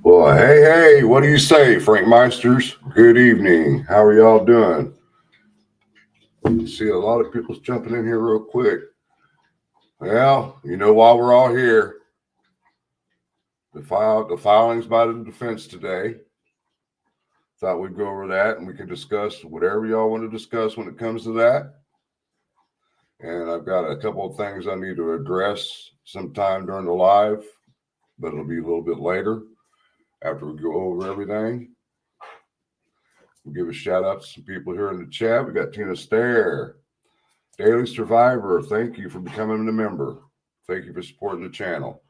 Well, hey, what do you say, Frankmeisters? Good evening. How are y'all doing? See a lot of people's jumping in here real quick. Well, while we're all here, the filings by the defense today. Thought we'd go over that and we can discuss whatever y'all want to discuss when it comes to that. And I've got a couple of things I need to address sometime during the live, but it'll be a little bit later after we go over everything. We'll give a shout out to some people here in the chat. We got Tina Stair, Daily Survivor. Thank you for becoming a member. Thank you for supporting the channel.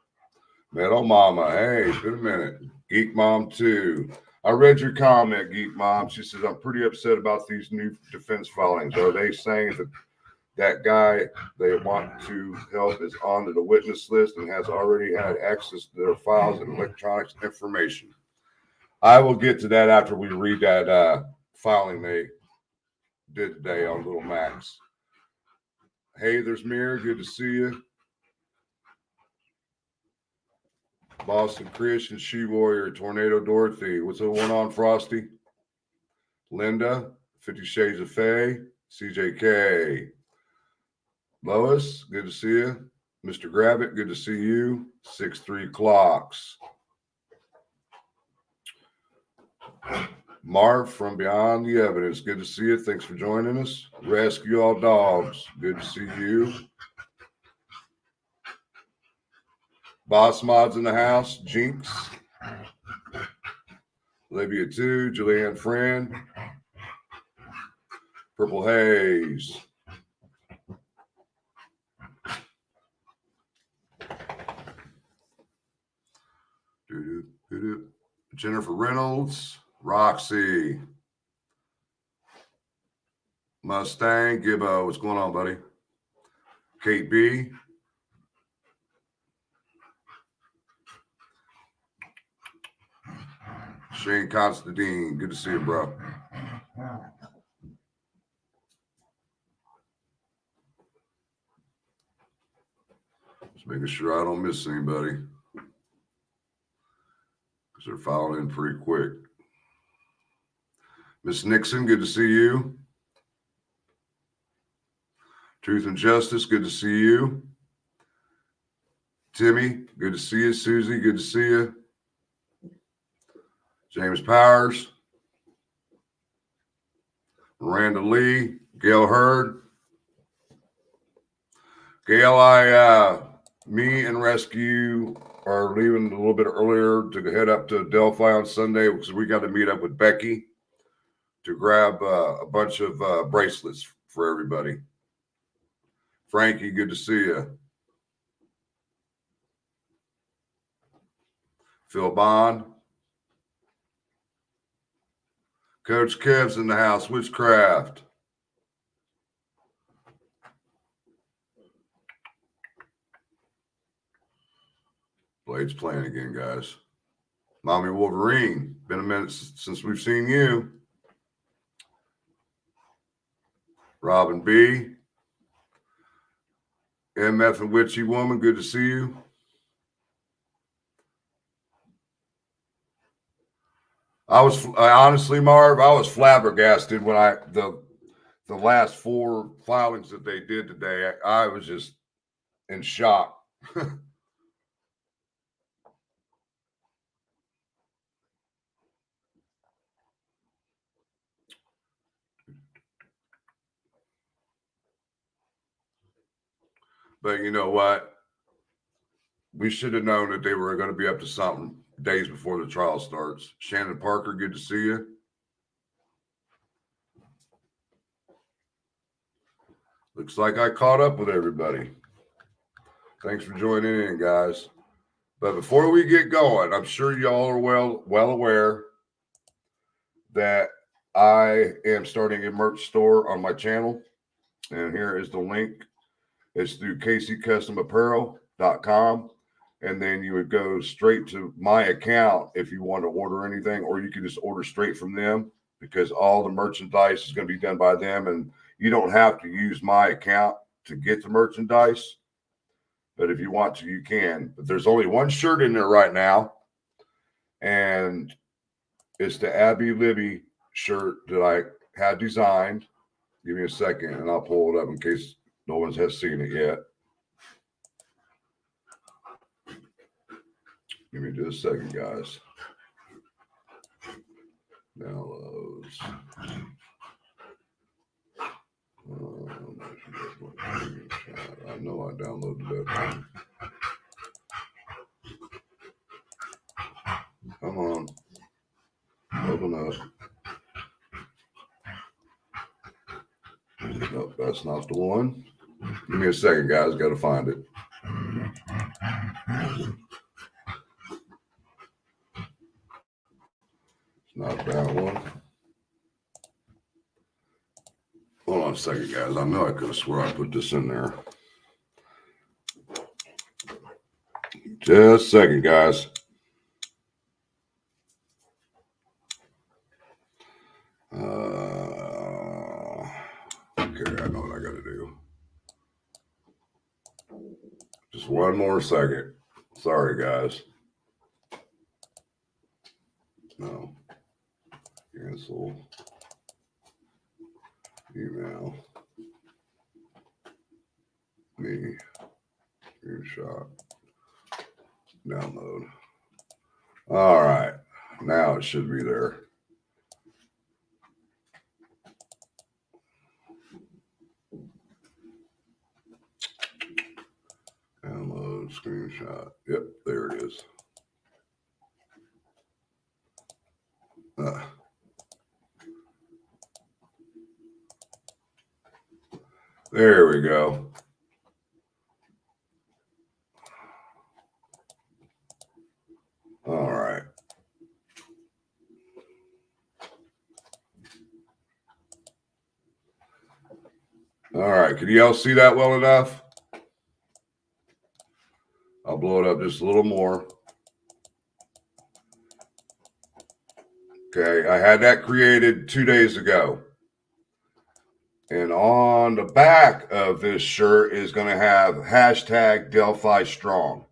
Metal Mama. Hey, it's been a minute. Geek Mom 2. I read your comment, Geek Mom. She says, I'm pretty upset about these new defense filings. Are they saying that guy they want to help is on the witness list and has already had access to their files and electronics information? I will get to that after we read that filing they did today on Little Max. Hey, there's Mir. Good to see you. Boston Christian, She Warrior, Tornado Dorothy. What's going on, Frosty? Linda, 50 Shades of Faye, CJK. Lois, good to see you. Mr. Gravitt, good to see you. 6-3 Clocks. Marv from Beyond the Evidence, good to see you. Thanks for joining us. Rescue All Dogs, good to see you. Boss Mods in the house, Jinx. Olivia 2, Julianne Friend. Purple Haze. Jennifer Reynolds, Roxy. Mustang, Gibbo, what's going on, buddy? Kate B. Shane Constantine, good to see you, bro. Just making sure I don't miss anybody, because they're filing in pretty quick. Miss Nixon, good to see you. Truth and Justice, good to see you. Timmy, good to see you. Susie, good to see you. James Powers. Miranda Lee. Gail Hurd. Gail, me and Rescue are leaving a little bit earlier to head up to Delphi on Sunday because we got to meet up with Becky to grab a bunch of bracelets for everybody. Frankie, good to see you. Phil Bond. Coach Kev's in the house. Witchcraft. Blade's playing again, guys. Mommy Wolverine. Been a minute since we've seen you. Robin B. MF and Witchy Woman. Good to see you. Honestly, Marv, I was flabbergasted when the last 4 filings that they did today. I was just in shock. But you know what? We should have known that they were going to be up to something days before the trial starts. Shannon Parker, good to see you. Looks like I caught up with everybody. Thanks for joining in, guys. But before we get going, I'm sure y'all are well aware that I am starting a merch store on my channel. And here is the link. It's through KCCustomApparel.com. And then you would go straight to my account if you want to order anything, or you can just order straight from them because all the merchandise is going to be done by them. And you don't have to use my account to get the merchandise. But if you want to, you can. But there's only one shirt in there right now. and it's the Abby Libby shirt that I had designed. Give me a second, and I'll pull it up in case no one has seen it yet. Give me just a second, guys. Downloads. I know I downloaded that one. Come on. Open up. Nope, that's not the one. Give me a second, guys. Got to find it. It's not that one. Hold on a second, guys. I know I could have swore I put this in there. Just a second, guys. Okay, I know what I got to do. Just one more second. Sorry, guys. No. Cancel. Email. Me. Screenshot. Download. All right. Now it should be there. Download screenshot. Yep, there it is. There we go. All right. All right. Can y'all see that well enough? I'll blow it up just a little more. Okay. I had that created 2 days ago. And on the back of this shirt is going to have hashtag Delphi Strong.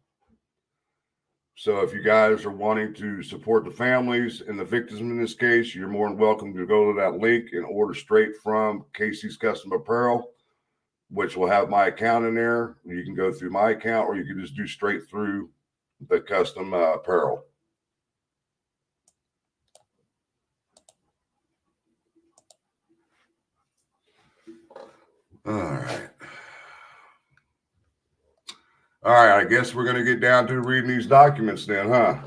So if you guys are wanting to support the families and the victims in this case, you're more than welcome to go to that link and order straight from Casey's Custom Apparel, which will have my account in there. You can go through my account, or you can just do straight through the custom apparel. All right. All right, I guess we're going to get down to reading these documents then, huh?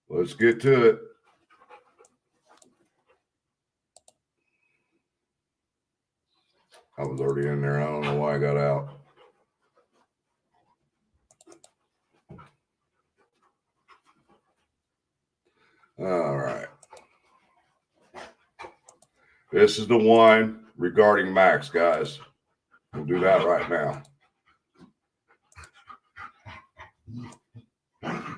Let's get to it. I was already in there. I don't know why I got out. All right. This is the one regarding Max, guys. We'll do that right now.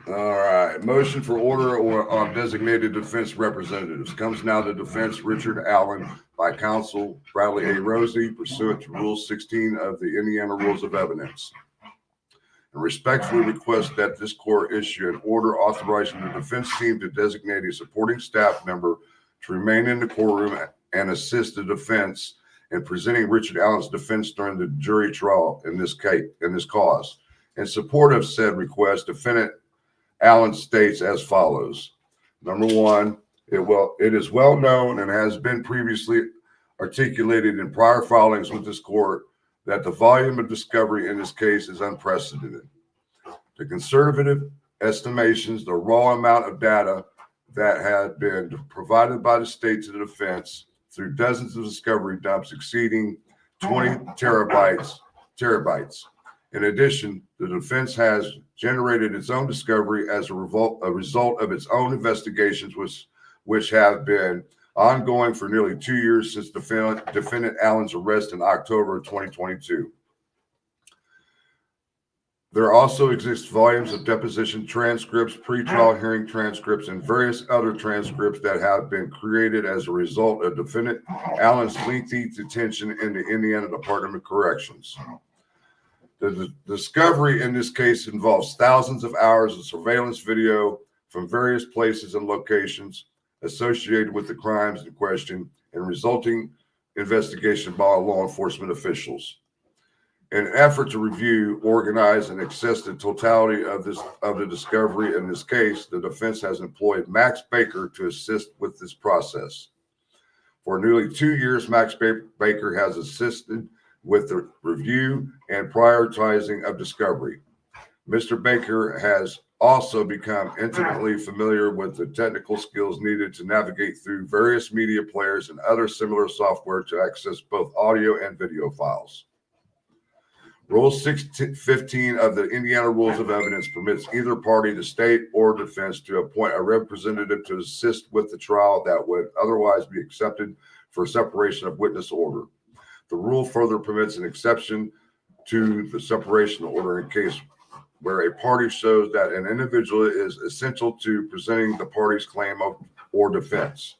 All right. Motion for order on designated defense representatives. Comes now to defense Richard Allen by counsel Bradley A. Rosie, pursuant to Rule 16 of the Indiana Rules of Evidence. And respectfully request that this court issue an order authorizing the defense team to designate a supporting staff member to remain in the courtroom and assist the defense in presenting Richard Allen's defense during the jury trial in this cause. In support of said request, defendant Allen states as follows. Number one, it is well known and has been previously articulated in prior filings with this court that the volume of discovery in this case is unprecedented. The conservative estimations, the raw amount of data that had been provided by the state to the defense through dozens of discovery dumps exceeding 20 terabytes. In addition, the defense has generated its own discovery as a result of its own investigations, which have been ongoing for nearly 2 years since defendant Allen's arrest in October of 2022. There also exist volumes of deposition transcripts, pretrial hearing transcripts, and various other transcripts that have been created as a result of defendant Allen's lengthy detention in the Indiana Department of Corrections. The discovery in this case involves thousands of hours of surveillance video from various places and locations associated with the crimes in question and resulting investigation by law enforcement officials. In an effort to review, organize, and assess the totality of the discovery in this case, the defense has employed Max Baker to assist with this process. For nearly 2 years, Max Baker has assisted with the review and prioritizing of discovery. Mr. Baker has also become intimately familiar with the technical skills needed to navigate through various media players and other similar software to access both audio and video files. Rule 615 of the Indiana Rules of Evidence permits either party, the state or defense, to appoint a representative to assist with the trial that would otherwise be accepted for separation of witness order. The rule further permits an exception to the separation order in case where a party shows that an individual is essential to presenting the party's claim of or defense.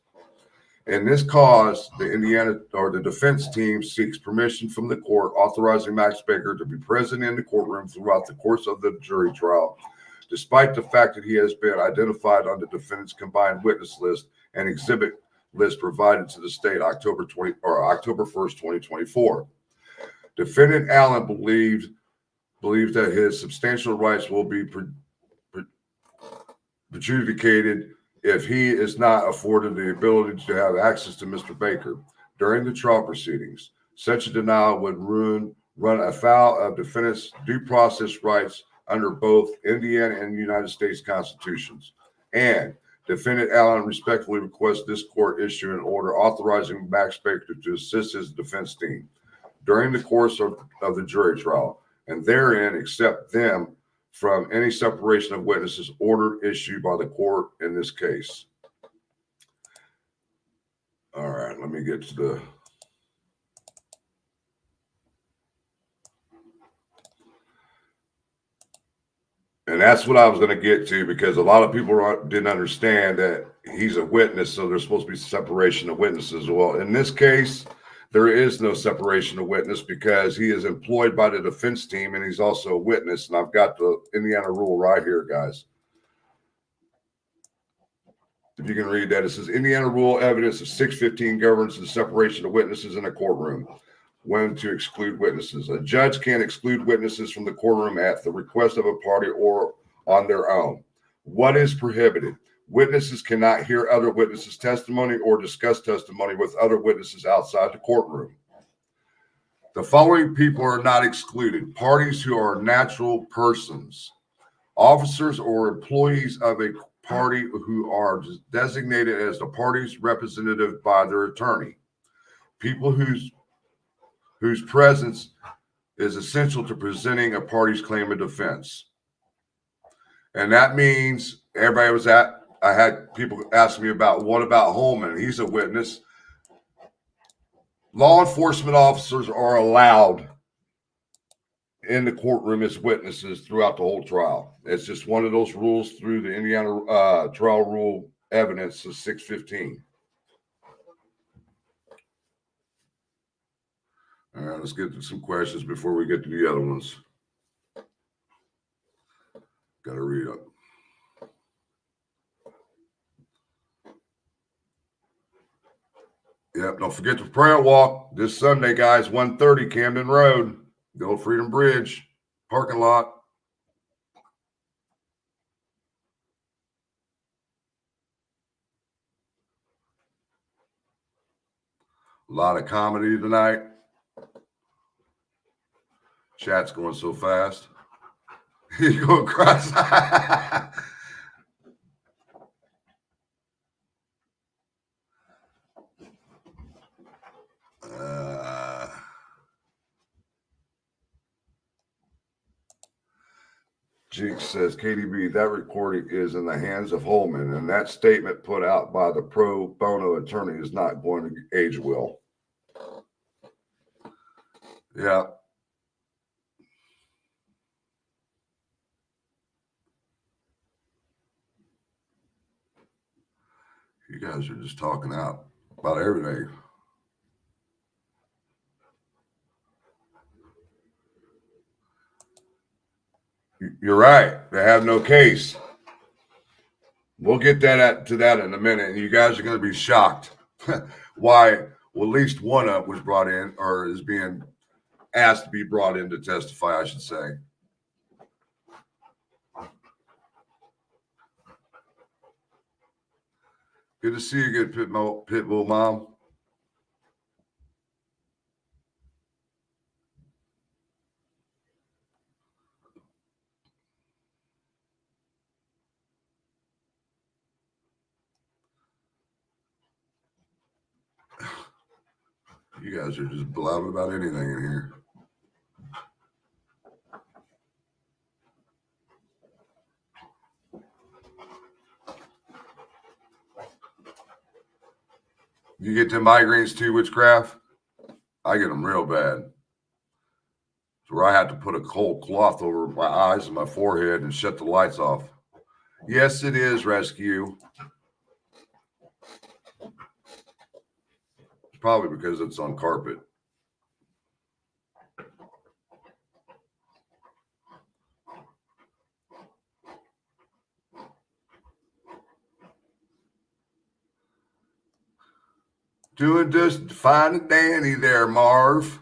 In this cause, the defense team seeks permission from the court authorizing Max Baker to be present in the courtroom throughout the course of the jury trial, despite the fact that he has been identified on the defendant's combined witness list and exhibit list provided to the state October 1st, 2024. Defendant Allen believes that his substantial rights will be adjudicated if he is not afforded the ability to have access to Mr. Baker during the trial proceedings. Such a denial would run afoul of defendant's due process rights under both Indiana and United States constitutions. And defendant Allen respectfully requests this court issue an order authorizing Max Baker to assist his defense team during the course of the jury trial, and therein accept them from any separation of witnesses order issued by the court in this case. All right, let me get to the... And that's what I was going to get to, because a lot of people didn't understand that he's a witness, so there's supposed to be separation of witnesses. Well, in this case, there is no separation of witness because he is employed by the defense team and he's also a witness. And I've got the Indiana rule right here, guys. If you can read that, it says Indiana rule evidence of 615 governs the separation of witnesses in a courtroom. When to exclude witnesses. A judge can exclude witnesses from the courtroom at the request of a party or on their own. What is prohibited? Witnesses cannot hear other witnesses' testimony or discuss testimony with other witnesses outside the courtroom. The following people are not excluded: parties who are natural persons, officers or employees of a party who are designated as the party's representative by their attorney, people whose presence is essential to presenting a party's claim of defense. And that means everybody was I had people ask me about, what about Holman? He's a witness. Law enforcement officers are allowed in the courtroom as witnesses throughout the whole trial. It's just one of those rules through the Indiana trial rule evidence of 615. All right, let's get to some questions before we get to the other ones. Got to read up. Yep, don't forget the prayer walk this Sunday, guys, 1:30 Camden Road, the old Freedom Bridge parking lot. A lot of comedy tonight. Chat's going so fast. You go across. Jinx says, KDB, that recording is in the hands of Holman, and that statement put out by the pro bono attorney is not going to age well. Yeah. You guys are just talking out about everything. You're right. They have no case. We'll get to that in a minute, and you guys are going to be shocked why. Well, at least one of was brought in, or is being asked to be brought in to testify, I should say. Good to see you, good Pitbull Mom. You guys are just blabbing about anything in here. You get them migraines too, Witchcraft? I get them real bad. So where I had to put a cold cloth over my eyes and my forehead and shut the lights off. Yes, it is, Rescue. Probably because it's on carpet. Doing just fine and dandy there, Marv.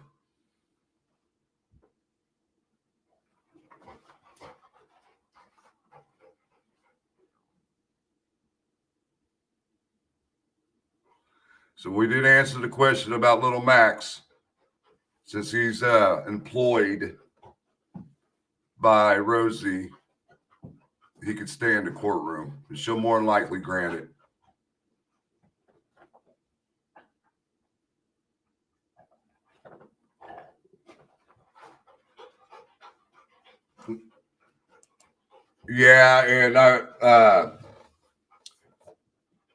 So we did answer the question about little Max. Since he's employed by Rosie, he could stay in the courtroom. She'll more than likely grant it. Yeah, and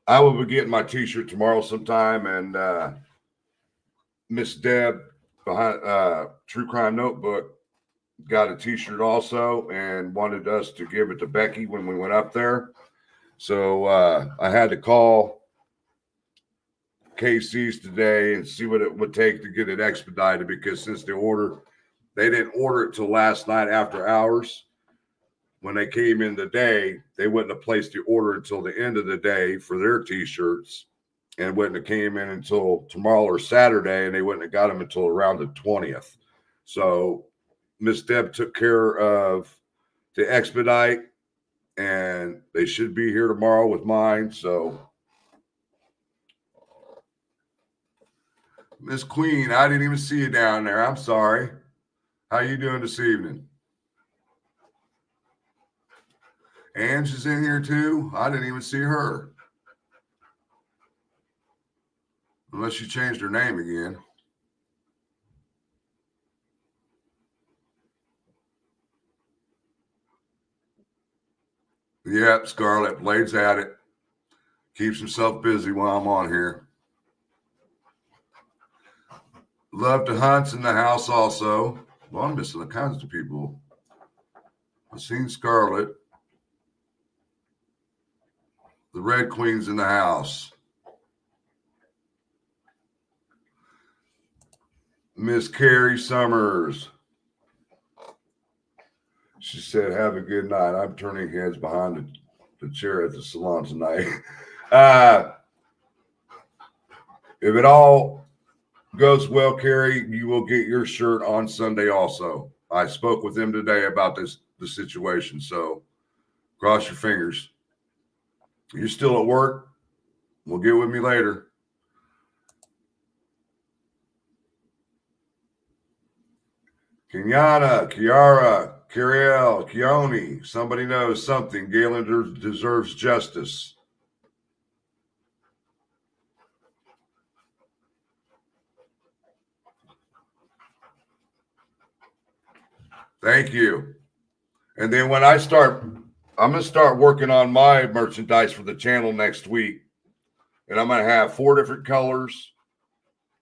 I will be getting my T-shirt tomorrow sometime, and Miss Deb behind True Crime Notebook got a T-shirt also, and wanted us to give it to Becky when we went up there. So I had to call KC's today and see what it would take to get it expedited, because since they didn't order it till last night after hours. When they came in today, they wouldn't have placed the order until the end of the day for their T-shirts, and wouldn't have came in until tomorrow or Saturday, and they wouldn't have got them until around the 20th. So Miss Deb took care of the expedite, and they should be here tomorrow with mine. So Miss Queen, I didn't even see you down there. I'm sorry. How you doing this evening? Ange is in here too. I didn't even see her. Unless she changed her name again. Yep, Scarlet Blade's at it. Keeps himself busy while I'm on here. Love to Hunt's in the house also. Well, I'm missing all kinds of people. I've seen Scarlet. The Red Queen's in the house. Miss Carrie Summers. She said, have a good night. I'm turning heads behind the chair at the salon tonight. If it all goes well, Carrie, you will get your shirt on Sunday also. I spoke with them today about the situation, so cross your fingers. You're still at work? Well, get with me later. Kenyatta, Kiara, Kiriel, Keone, somebody knows something. Galen deserves justice. Thank you. And then when I'm going to start working on my merchandise for the channel next week. And I'm going to have 4 different colors,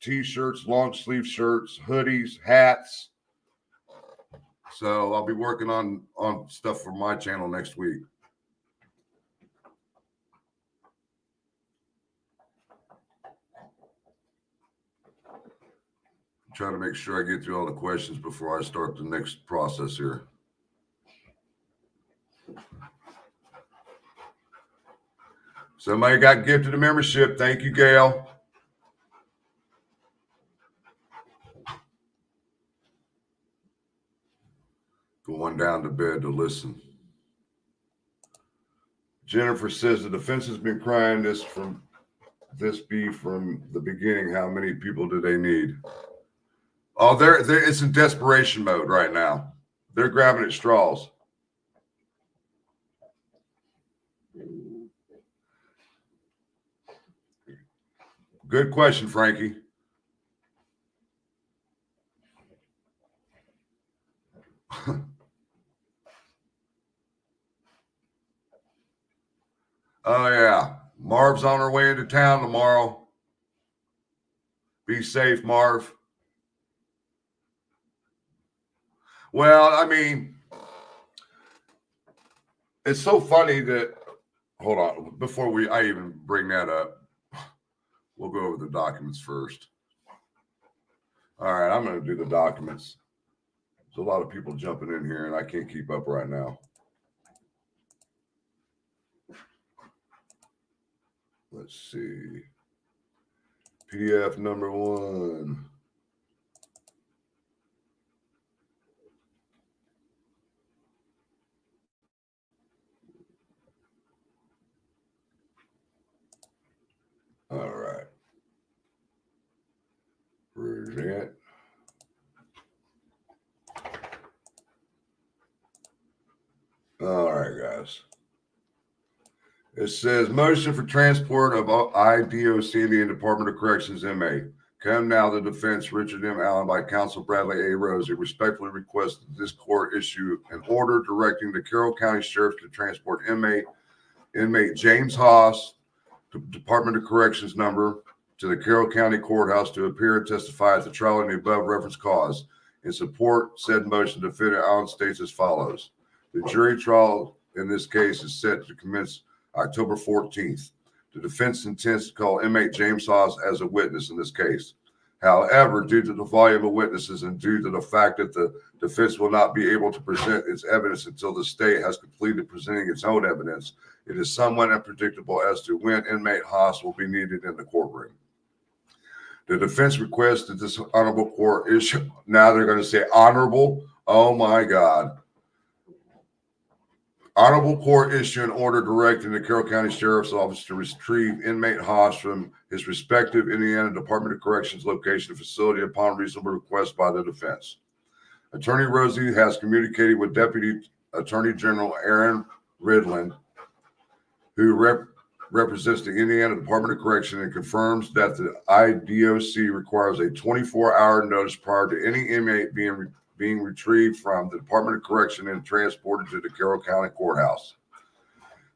T-shirts, long sleeve shirts, hoodies, hats. So I'll be working on stuff for my channel next week. I'm trying to make sure I get through all the questions before I start the next process here. Somebody got gifted a membership. Thank you, Gail. Going down to bed to listen. Jennifer says the defense has been crying this from the beginning. How many people do they need? Oh, it's in desperation mode right now. They're grabbing at straws. Good question, Frankie. Oh, yeah. Marv's on her way into town tomorrow. Be safe, Marv. Well, I mean, it's so funny that, hold on, before I even bring that up, we'll go over the documents first. All right, I'm going to do the documents. There's a lot of people jumping in here, and I can't keep up right now. Let's see. PDF number 1. All right. Present. All right, guys. It says motion for transport of IDOC Indian Department of Corrections inmate. Come now, the defense, Richard M. Allen, by counsel Bradley A. Rosie, respectfully request that this court issue an order directing the Carroll County Sheriff to transport inmate James Haas, Department of Corrections number, to the Carroll County Courthouse to appear and testify at the trial in the above referenced cause. In support said motion, defendant Allen states as follows. The jury trial in this case is set to commence October 14th. The defense intends to call inmate James Haas as a witness in this case. However, due to the volume of witnesses and due to the fact that the defense will not be able to present its evidence until the state has completed presenting its own evidence, it is somewhat unpredictable as to when inmate Haas will be needed in the courtroom. The defense requests that this honorable court issue, now they're going to say honorable, oh my God. Honorable court issue an order directing the Carroll County Sheriff's Office to retrieve inmate Haas from his respective Indiana Department of Corrections location facility upon reasonable request by the defense. Attorney Rosie has communicated with Deputy Attorney General Aaron Ridland, who represents the Indiana Department of Correction, and confirms that the IDOC requires a 24-hour notice prior to any inmate being retrieved from the Department of Correction and transported to the Carroll County Courthouse.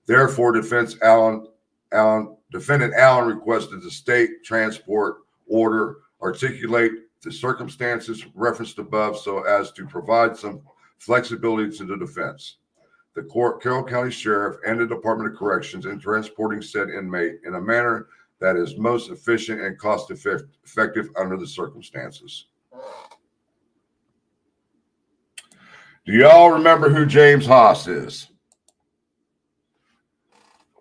Therefore, defendant Allen requested the state transport order articulate the circumstances referenced above so as to provide some flexibility to the defense. The Carroll County Sheriff and the Department of Corrections in transporting said inmate in a manner that is most efficient and cost effective under the circumstances. Do y'all remember who James Haas is?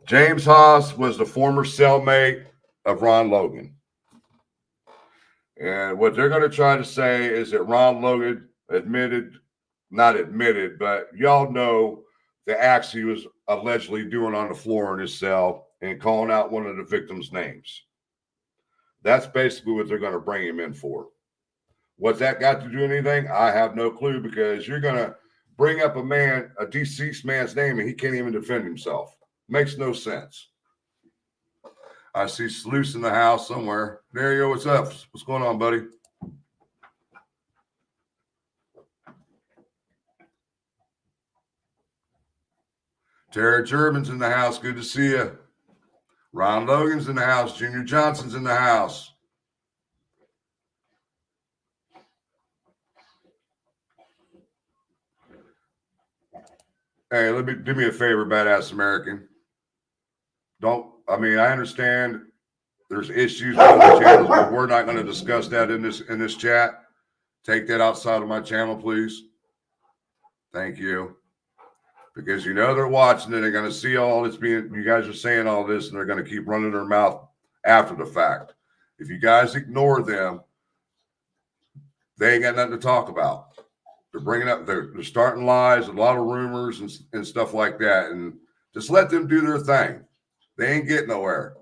James Haas was the former cellmate of Ron Logan. And what they're going to try to say is that Ron Logan not admitted, but y'all know the acts he was allegedly doing on the floor in his cell and calling out one of the victims' names. That's basically what they're going to bring him in for. What's that got to do anything? I have no clue, because you're going to bring up a deceased man's name, and he can't even defend himself. Makes no sense. I see Sluice in the house somewhere. There you go. What's up? What's going on, buddy? Tara German's in the house. Good to see you. Ron Logan's in the house. Junior Johnson's in the house. Hey, do me a favor, badass American. I understand there's issues with the channels, but we're not going to discuss that in this chat. Take that outside of my channel, please. Thank you. because you know they're watching and they're going to see all this being, you guys are saying all this, and they're going to keep running their mouth after the fact. If you guys ignore them, they ain't got nothing to talk about. They're bringing up, they're starting lies, a lot of rumors and stuff like that, and just let them do their thing. They ain't getting nowhere.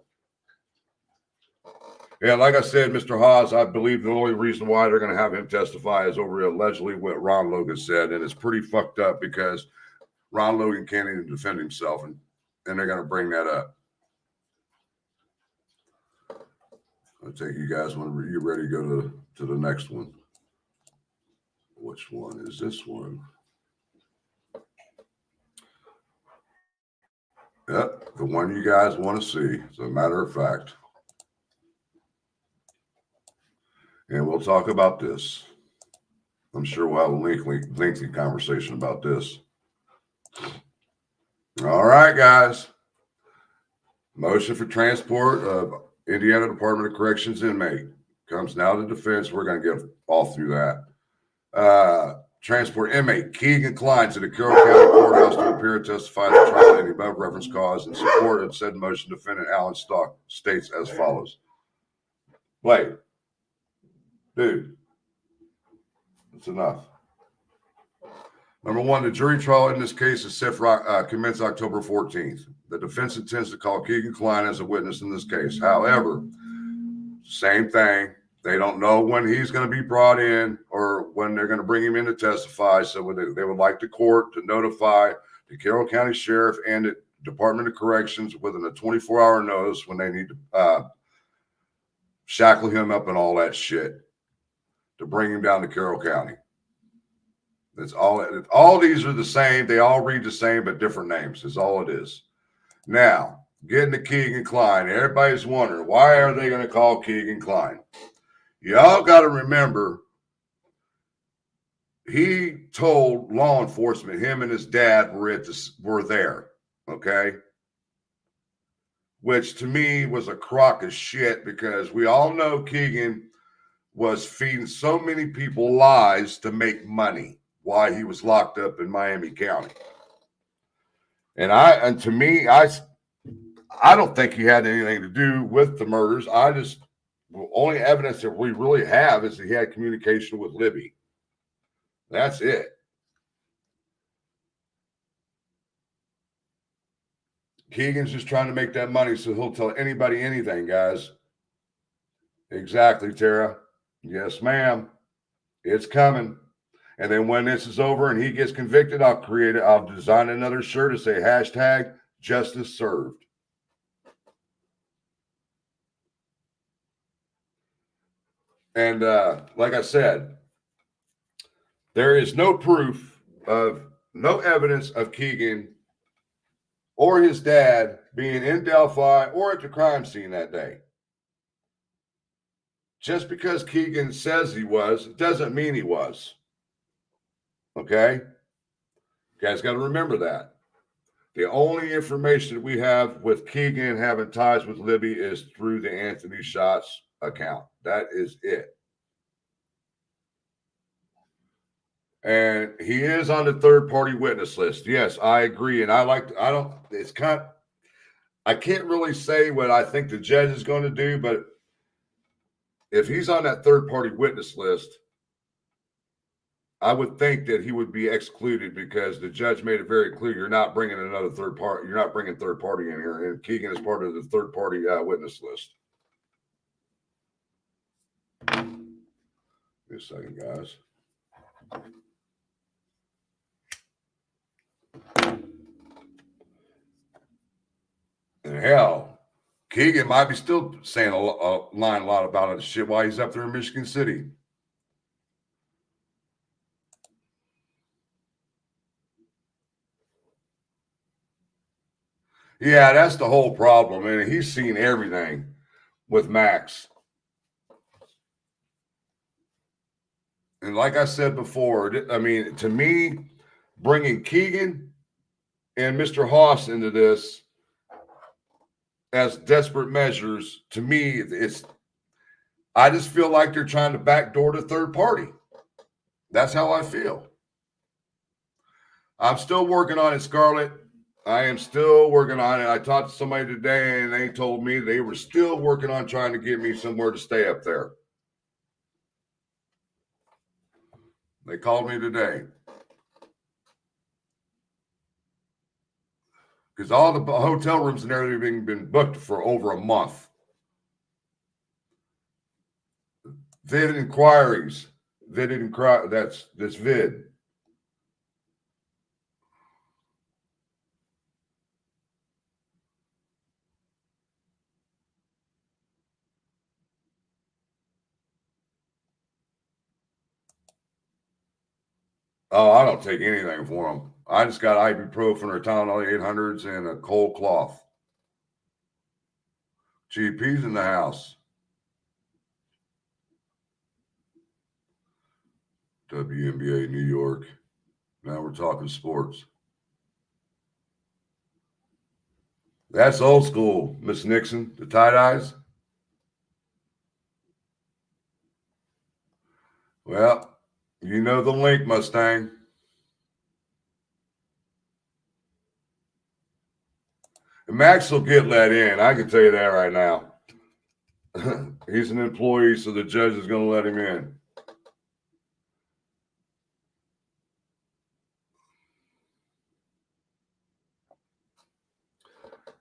Yeah, like I said, Mr. Haas, I believe the only reason why they're going to have him testify is over allegedly what Ron Logan said, and it's pretty fucked up because Ron Logan can't even defend himself, and they're going to bring that up. I'll take you guys when you're ready to go to the next one. Which one is this one? Yep, the one you guys want to see, as a matter of fact. And we'll talk about this. I'm sure we'll have a lengthy conversation about this. All right, guys. Motion for transport of Indiana Department of Corrections inmate comes now to defense. We're going to get all through that. Transport inmate Keegan Klein to the Carroll County Courthouse to appear and testify at the trial in the above referenced cause. In support of said motion, defendant Alan Stock states as follows. Wait. Dude, that's enough. Number one, the jury trial in this case is set for commence October 14th. The defense intends to call Keegan Klein as a witness in this case. However, same thing. They don't know when he's going to be brought in or when they're going to bring him in to testify. So they would like the court to notify the Carroll County Sheriff and the Department of Corrections within a 24-hour notice when they need to shackle him up and all that shit to bring him down to Carroll County. That's all. All these are the same. They all read the same, but different names is all it is. Now, getting to Keegan Klein. Everybody's wondering, why are they going to call Keegan Klein? Y'all got to remember, he told law enforcement him and his dad were there, okay? Which to me was a crock of shit because we all know Keegan was feeding so many people lies to make money while he was locked up in Miami County. And to me, I don't think he had anything to do with the murders. The only evidence that we really have is that he had communication with Libby. That's it. Keegan's just trying to make that money so he'll tell anybody anything, guys. Exactly, Tara. Yes, ma'am. It's coming. And then when this is over and he gets convicted, I'll design another shirt to say hashtag justice served. And like I said, there is no evidence of Keegan or his dad being in Delphi or at the crime scene that day. Just because Keegan says he was, it doesn't mean he was. Okay? You guys got to remember that. The only information that we have with Keegan having ties with Libby is through the Anthony Shots account. That is it. And he is on the third-party witness list. Yes, I agree. And I can't really say what I think the judge is going to do, but if he's on that third-party witness list, I would think that he would be excluded because the judge made it very clear you're not bringing another third party. You're not bringing third party in here, and Keegan is part of the third party witness list. Just a second, guys. And hell, Keegan might be still saying lying a lot about it shit while he's up there in Michigan City. Yeah, that's the whole problem. And he's seen everything with Max. And like I said before, I mean, to me, bringing Keegan and Mr. Haas into this as desperate measures, to me, I just feel like they're trying to backdoor the third party. That's how I feel. I'm still working on it, Scarlett. I am still working on it. I talked to somebody today, and they told me they were still working on trying to get me somewhere to stay up there. They called me today. Because all the hotel rooms and everything been booked for over a month. Vid inquiries. That's this vid. Oh, I don't take anything for them. I just got ibuprofen or Tylenol 800s and a cold cloth. GP's in the house. WNBA New York. Now we're talking sports. That's old school, Miss Nixon. The tie-dyes. Well, you know the link, Mustang. And Max will get let in. I can tell you that right now. He's an employee, so the judge is going to let him in.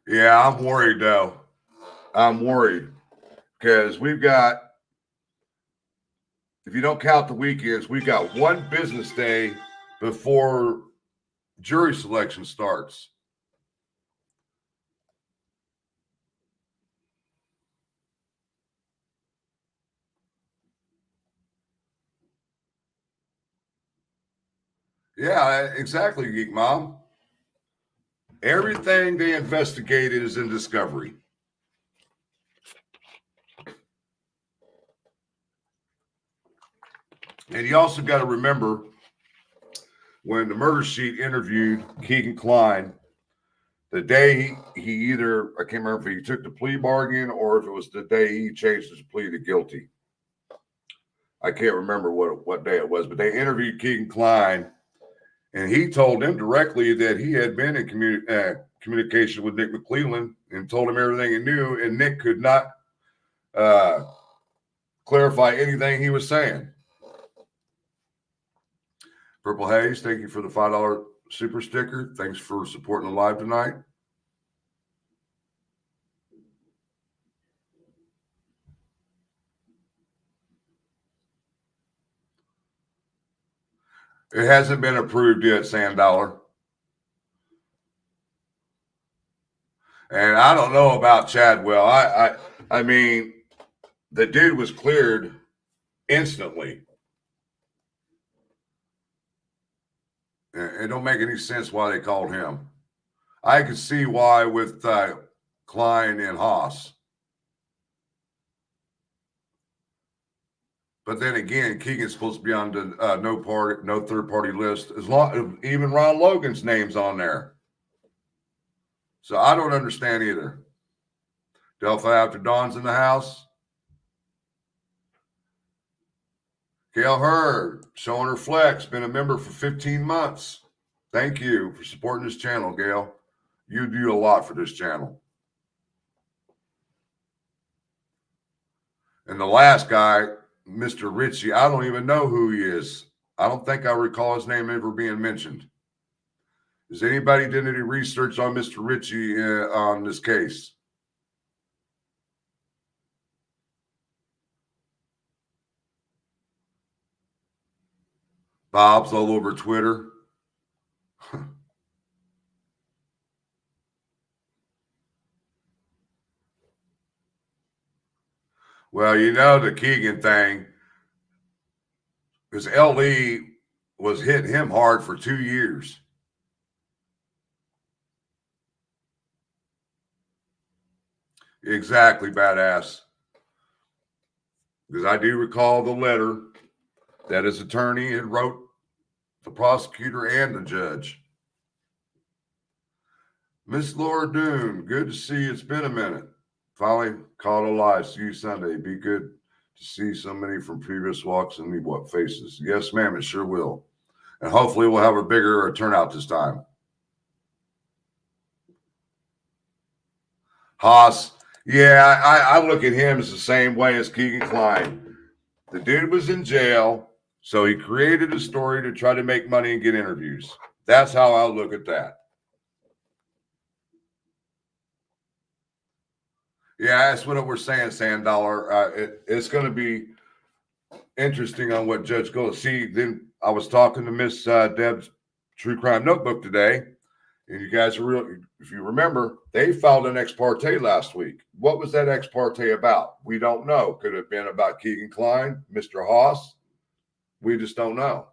Yeah, I'm worried, though. I'm worried because we've got, if you don't count the weekends, we've got one business day before jury selection starts. Yeah, exactly, Geek Mom. Everything they investigated is in discovery. And you also got to remember when the murder sheet interviewed Keegan Klein, the day he either, I can't remember if he took the plea bargain or if it was the day he changed his plea to guilty. I can't remember what day it was, but they interviewed Keegan Klein, and he told them directly that he had been in communication with Nick McClelland and told him everything he knew, and Nick could not clarify anything he was saying. Purple Haze, thank you for the $5 super sticker. Thanks for supporting the live tonight. It hasn't been approved yet, Sam Dollar. And I don't know about Chadwell. I mean, the dude was cleared instantly. It don't make any sense why they called him. I could see why with Klein and Haas. But then again, Keegan's supposed to be on the no third party list. As long even Ron Logan's name's on there. So I don't understand either. Delphi After Dawn's in the house. Gail Hurd, showing her flex, been a member for 15 months. Thank you for supporting this channel, Gail. You do a lot for this channel. And the last guy, Mr. Ritchie, I don't even know who he is. I don't think I recall his name ever being mentioned. Has anybody done any research on Mr. Ritchie on this case? Bob's all over Twitter. Well, you know the Keegan thing, because LE was hitting him hard for 2 years. Exactly, badass. Because I do recall the letter that his attorney had wrote the prosecutor and the judge. Miss Laura Doon, good to see you. It's been a minute. Finally caught alive. See you Sunday. Be good to see so many from previous walks and what faces. Yes, ma'am, it sure will. And hopefully we'll have a bigger turnout this time. Haas, yeah, I look at him as the same way as Keegan Klein. The dude was in jail, so he created a story to try to make money and get interviews. That's how I look at that. Yeah, that's what we're saying, Sandollar. It's going to be interesting on what Judge goes. See, then I was talking to Miss Deb's True Crime Notebook today, and you guys are real. If you remember, they filed an ex parte last week. What was that ex parte about? We don't know. Could it have been about Keegan Klein, Mr. Haas? We just don't know.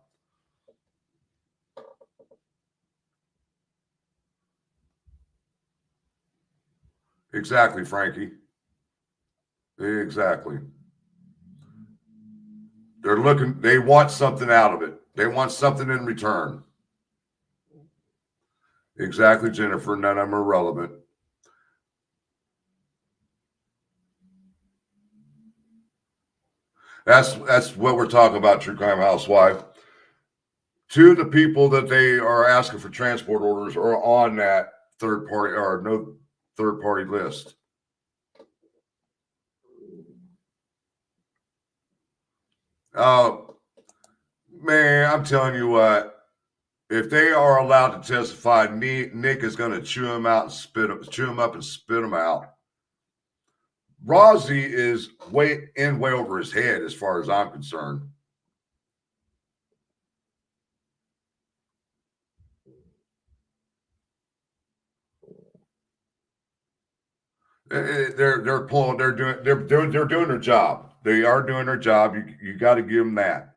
Exactly, Frankie. Exactly. They're looking, they want something out of it. They want something in return. Exactly, Jennifer. None of them are relevant. That's what we're talking about, True Crime Housewife. Two of the people that they are asking for transport orders are on that third party or no third party list. Oh, man, I'm telling you what. If they are allowed to testify, Nick is going to chew them out and chew them up and spit them out. Rozzy is way over his head as far as I'm concerned. They're pulling. They're doing their job. They are doing their job. You got to give them that.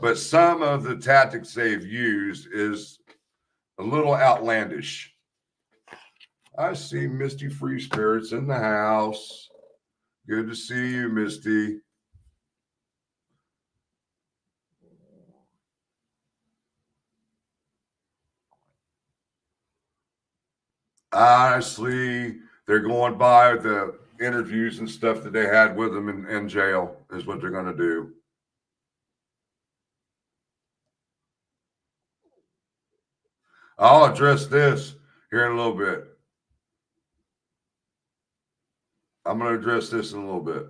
But some of the tactics they've used is a little outlandish. I see Misty Free Spirits in the house. Good to see you, Misty. Honestly, they're going by the interviews and stuff that they had with them in jail is what they're going to do. I'll address this here in a little bit. I'm going to address this in a little bit.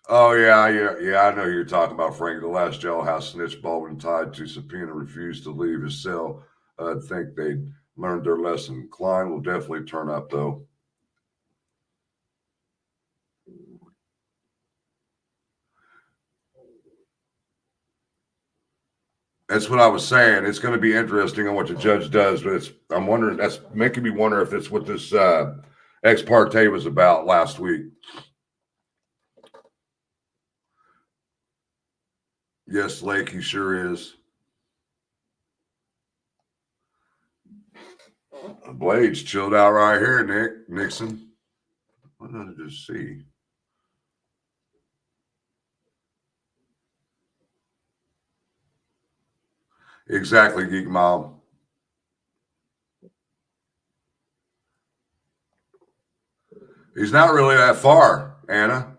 Oh, yeah. I know you're talking about Frank, the last jailhouse snitch Baldwin tied to subpoena refused to leave his cell. I think they learned their lesson. Klein will definitely turn up, though. That's what I was saying. It's going to be interesting on what the judge does, but I'm wondering, that's making me wonder if that's what this ex parte was about last week. Yes, Lake, he sure is. Blades chilled out right here, Nixon. What did I just see? Exactly, Geek Mom. He's not really that far, Anna.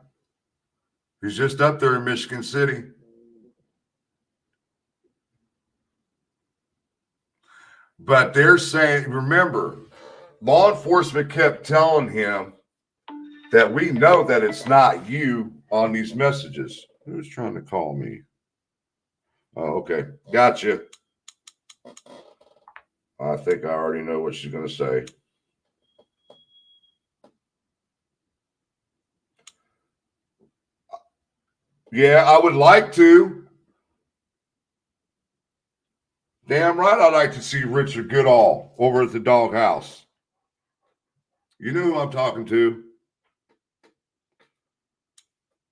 He's just up there in Michigan City. But they're saying, remember, law enforcement kept telling him that we know that it's not you on these messages. Who's trying to call me? Oh, okay. Gotcha. I think I already know what she's going to say. Yeah, I would like to. Damn right, I'd like to see Richard Goodall over at the doghouse. You know who I'm talking to.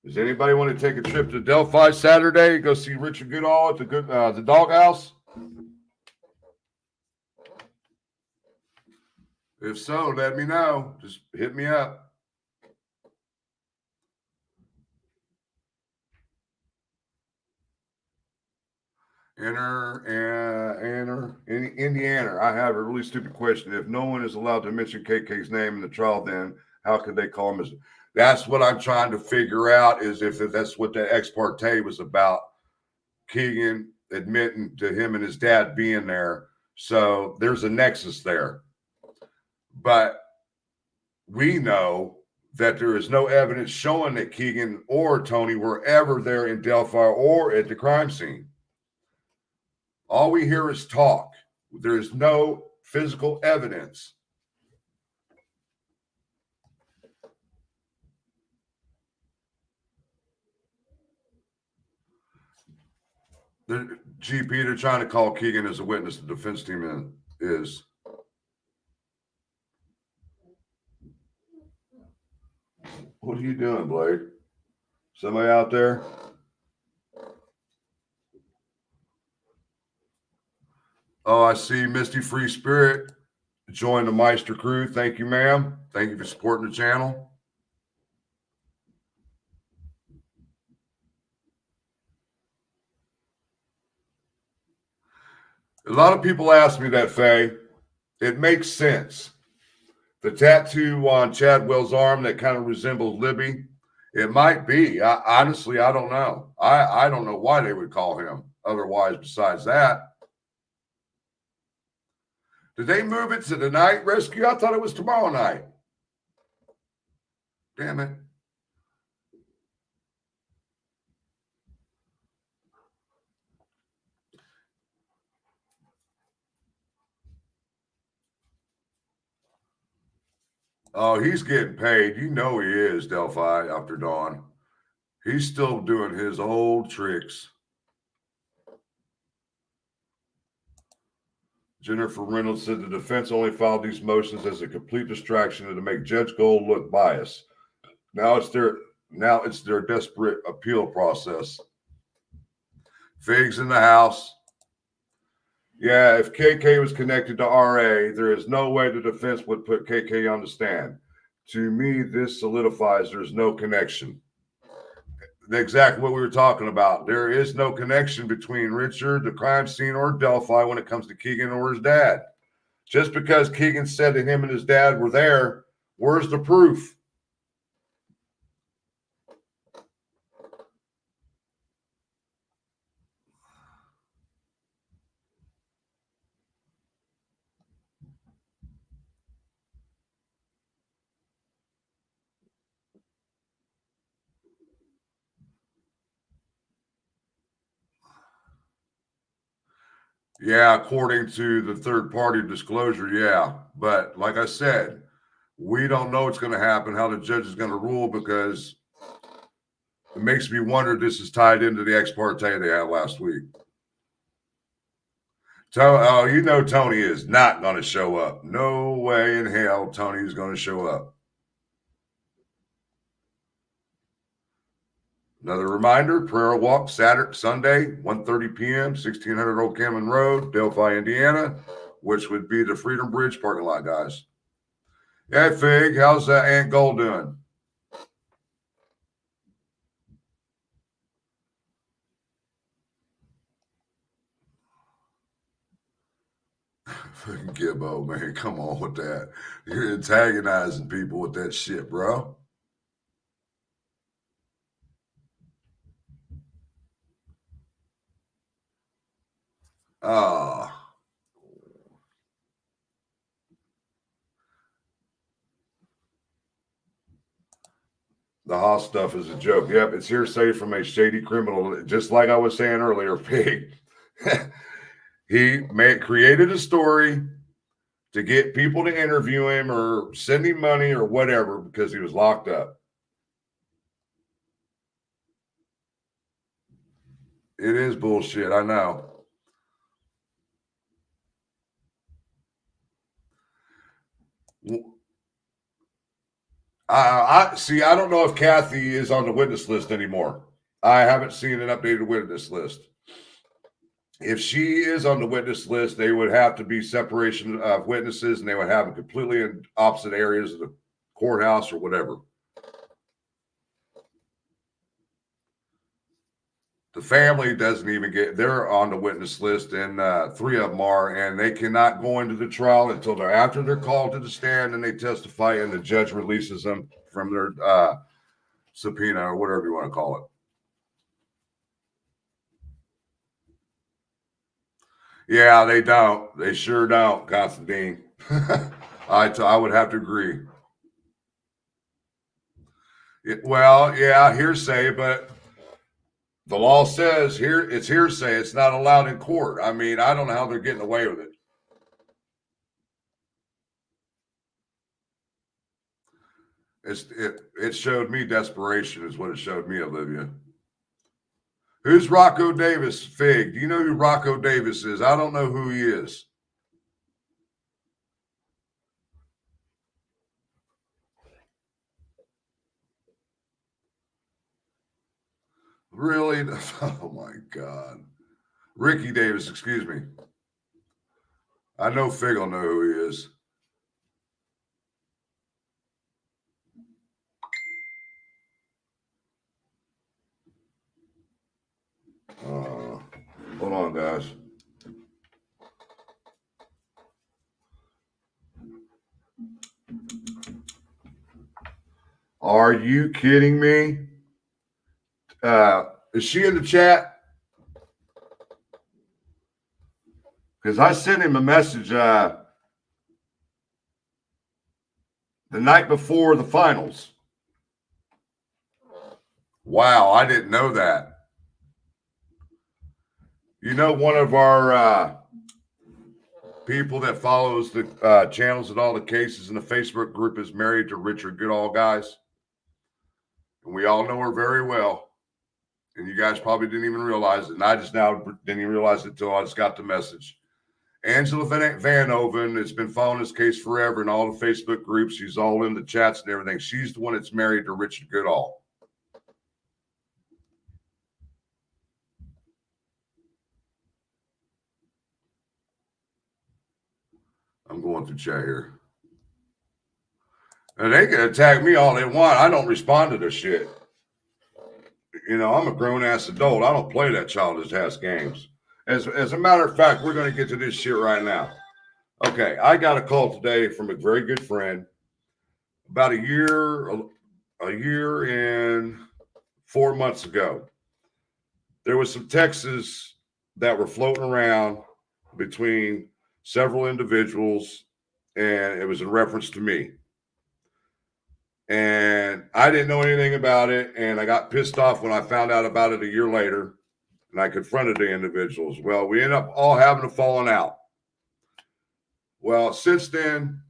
Does anybody want to take a trip to Delphi Saturday? Go see Richard Goodall at the doghouse? If so, let me know. Just hit me up. Indiana. I have a really stupid question. If no one is allowed to mention KK's name in the trial, then how could they call him as? That's what I'm trying to figure out, is if that's what the ex parte was about. Keegan admitting to him and his dad being there. So there's a nexus there. But we know that there is no evidence showing that Keegan or Tony were ever there in Delphi or at the crime scene. All we hear is talk. There's no physical evidence. The GP, they're trying to call Keegan as a witness. The defense team is. What are you doing, Blake? Somebody out there? Oh, I see Misty Free Spirit join the Meister crew. Thank you, ma'am. Thank you for supporting the channel. A lot of people ask me that, Faye. It makes sense. The tattoo on Chadwell's arm that kind of resembles Libby, it might be. Honestly, I don't know. I don't know why they would call him otherwise besides that. Did they move it to the night rescue? I thought it was tomorrow night. Damn it. Oh, he's getting paid. You know he is, Delphi, after dawn. He's still doing his old tricks. Jennifer Reynolds said the defense only filed these motions as a complete distraction and to make Judge Gold look biased. Now it's their desperate appeal process. Figs in the house. Yeah, if KK was connected to RA, there is no way the defense would put KK on the stand. To me, this solidifies there's no connection. Exactly what we were talking about. There is no connection between Richard, the crime scene, or Delphi when it comes to Keegan or his dad. Just because Keegan said that him and his dad were there, where's the proof? Yeah, according to the third-party disclosure, yeah. But like I said, we don't know what's going to happen, how the judge is going to rule, because it makes me wonder this is tied into the ex parte they had last week. Oh, you know Tony is not going to show up. No way in hell Tony is going to show up. Another reminder, prayer walk Saturday, Sunday, 1:30 p.m., 1600 Old Cameron Road, Delphi, Indiana, which would be the Freedom Bridge parking lot, guys. Hey, Fig, how's Aunt Gold doing? Fucking Gibbo, man, come on with that. You're antagonizing people with that shit, bro. Ah. The Haas stuff is a joke. Yep, it's hearsay from a shady criminal. Just like I was saying earlier, Pig. He created a story to get people to interview him or send him money or whatever because he was locked up. It is bullshit, I know. I see. I don't know if Kathy is on the witness list anymore. I haven't seen an updated witness list. If she is on the witness list, they would have to be separation of witnesses, and they would have it completely in opposite areas of the courthouse or whatever. The family doesn't even get, they're on the witness list, and 3 of them are, and they cannot go into the trial until after they're called to the stand and they testify, and the judge releases them from their subpoena or whatever you want to call it. Yeah, they don't. They sure don't, Constantine. I would have to agree. Well, yeah, hearsay, but the law says here it's hearsay. It's not allowed in court. I mean, I don't know how they're getting away with it. It showed me desperation is what it showed me, Olivia. Who's Rocco Davis? Fig. Do you know who Rocco Davis is? I don't know who he is. Really? Oh my God. Ricky Davis, excuse me. I know Fig will know who he is. Hold on, guys. Are you kidding me? Is she in the chat? Because I sent him a message the night before the finals. Wow, I didn't know that. You know, one of our people that follows the channels and all the cases in the Facebook group is married to Richard Goodall, guys. And we all know her very well. And you guys probably didn't even realize it. And I just now didn't even realize it until I just got the message. Angela Van Oven has been following this case forever in all the Facebook groups. She's all in the chats and everything. She's the one that's married to Richard Goodall. I'm going through chat here. And they can attack me all they want. I don't respond to their shit. You know, I'm a grown-ass adult. I don't play that childish-ass games. As a matter of fact, we're going to get to this shit right now. Okay, I got a call today from a very good friend. About a year and 4 months ago, there was some texts that were floating around between several individuals, and it was in reference to me. And I didn't know anything about it, and I got pissed off when I found out about it a year later, and I confronted the individuals. Well, we ended up all having a falling out. Well, since then,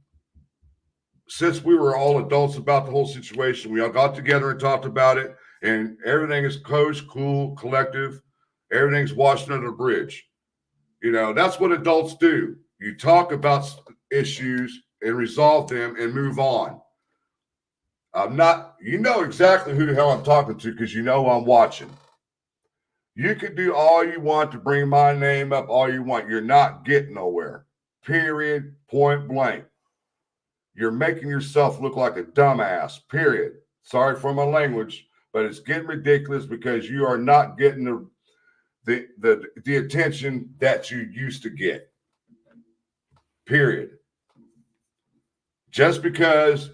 since we were all adults about the whole situation, we all got together and talked about it, and everything is coach, cool, collective. Everything's washed under the bridge. You know, that's what adults do. You talk about issues and resolve them and move on. I'm not, you know exactly who the hell I'm talking to because you know I'm watching. You can do all you want to bring my name up, all you want. You're not getting nowhere. Period. Point blank. You're making yourself look like a dumbass. Period. Sorry for my language, but it's getting ridiculous because you are not getting the attention that you used to get. Period. Just because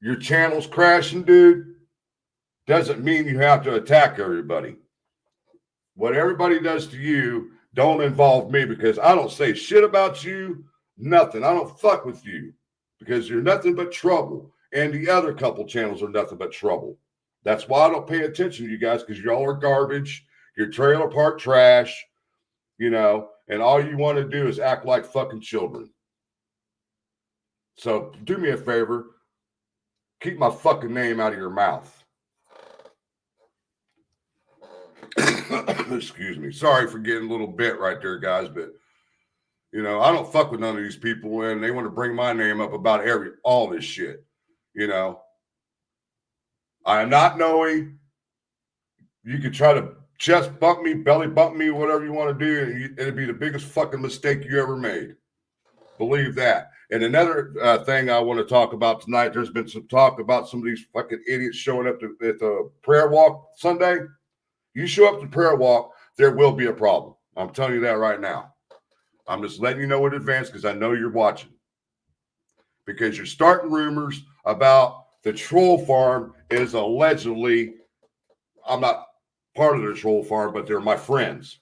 your channel's crashing, dude, doesn't mean you have to attack everybody. What everybody does to you don't involve me because I don't say shit about you, nothing. I don't fuck with you because you're nothing but trouble. And the other couple channels are nothing but trouble. That's why I don't pay attention to you guys because y'all are garbage. You're trailer park trash, you know, and all you want to do is act like fucking children. So do me a favor. Keep my fucking name out of your mouth. Excuse me. Sorry for getting a little bit right there, guys, but you know, I don't fuck with none of these people, and they want to bring my name up about all this shit. You know, I am not knowing. You could try to chest bump me, belly bump me, whatever you want to do, and it'd be the biggest fucking mistake you ever made. Believe that. And another thing I want to talk about tonight, there's been some talk about some of these fucking idiots showing up at the prayer walk Sunday. You show up to prayer walk, there will be a problem. I'm telling you that right now. I'm just letting you know in advance because I know you're watching. Because you're starting rumors about the troll farm is allegedly, I'm not part of the troll farm, but they're my friends.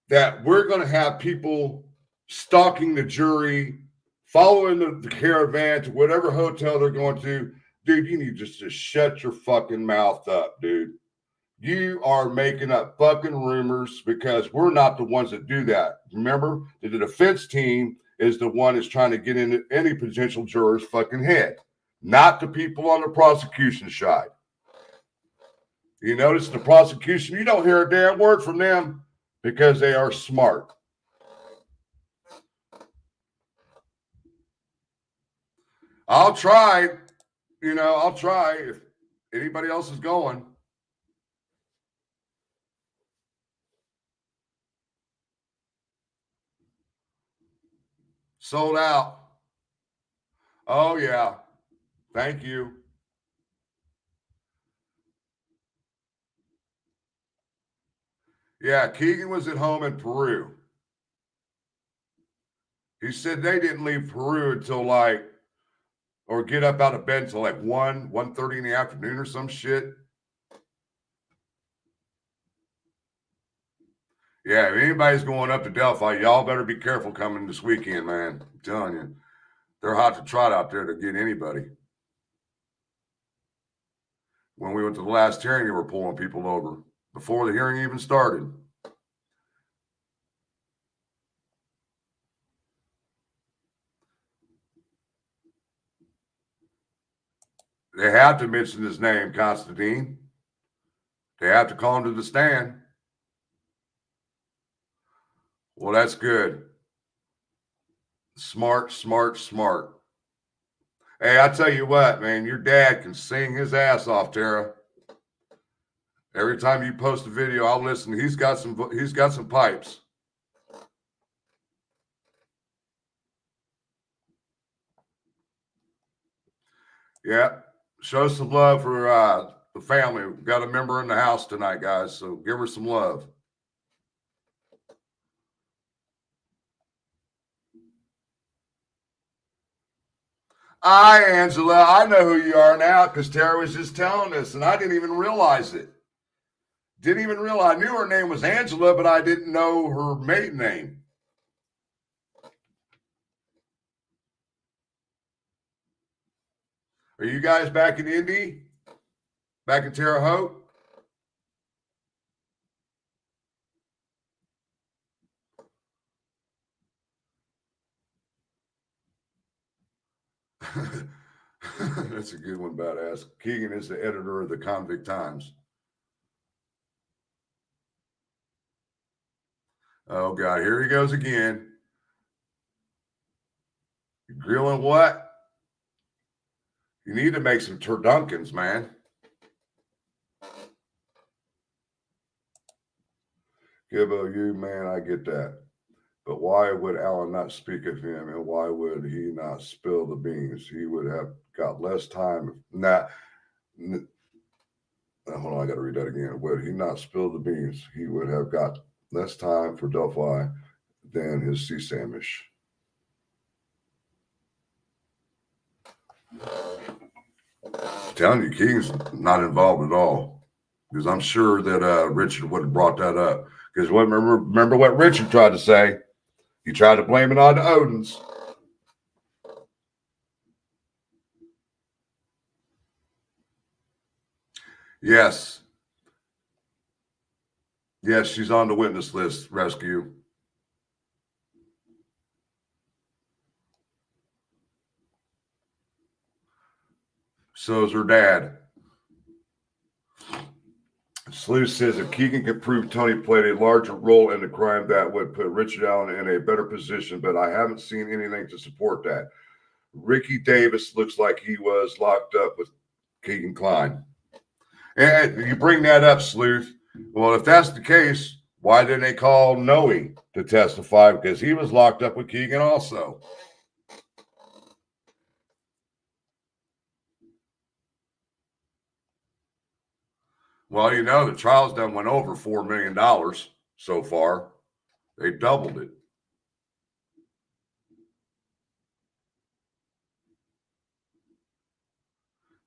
That we're going to have people stalking the jury, following the caravan to whatever hotel they're going to. Dude, you need just to shut your fucking mouth up, dude. You are making up fucking rumors because we're not the ones that do that. Remember, the defense team is the one that's trying to get into any potential juror's fucking head, not the people on the prosecution side. You notice the prosecution, you don't hear a damn word from them because they are smart. I'll try, I'll try if anybody else is going. Sold out. Oh, yeah. Thank you. Yeah, Keegan was at home in Peru. He said they didn't leave Peru until or get up out of bed until 1:30 in the afternoon or some shit. Yeah, if anybody's going up to Delphi, y'all better be careful coming this weekend, man. I'm telling you. They're hot to trot out there to get anybody. When we went to the last hearing, they were pulling people over before the hearing even started. They have to mention his name, Constantine. They have to call him to the stand. Well, that's good. Smart, smart, smart. Hey, I tell you what, man, your dad can sing his ass off, Tara. Every time you post a video, I'll listen. He's got some pipes. Yeah. Show some love for the family. We've got a member in the house tonight, guys, so give her some love. Hi, Angela. I know who you are now because Tara was just telling us, and I didn't even realize it. Didn't even realize. I knew her name was Angela, but I didn't know her maiden name. Are you guys back in Indy? Back in Terre Haute? That's a good one, badass. Keegan is the editor of the Convict Times. Oh, God, here he goes again. You grilling what? You need to make some turdunkins, man. Gibbo, you, man, I get that. But why would Alan not speak of him, and why would he not spill the beans? He would have got less time. Hold on, I got to read that again. Would he not spill the beans? He would have got less time for Delphi than his CSAMish. I'm telling you, Keegan's not involved at all. Because I'm sure that Richard would have brought that up. Because remember what Richard tried to say? He tried to blame it on the Odins. Yes. Yes, she's on the witness list, rescue. So is her dad. Sleuth says if Keegan can prove Tony played a larger role in the crime, that would put Richard Allen in a better position, but I haven't seen anything to support that. Ricky Davis looks like he was locked up with Keegan Klein. And you bring that up, Sleuth. Well, if that's the case, why didn't they call Noe to testify? Because he was locked up with Keegan also. Well, you know, the trial's done went over $4 million so far. They doubled it.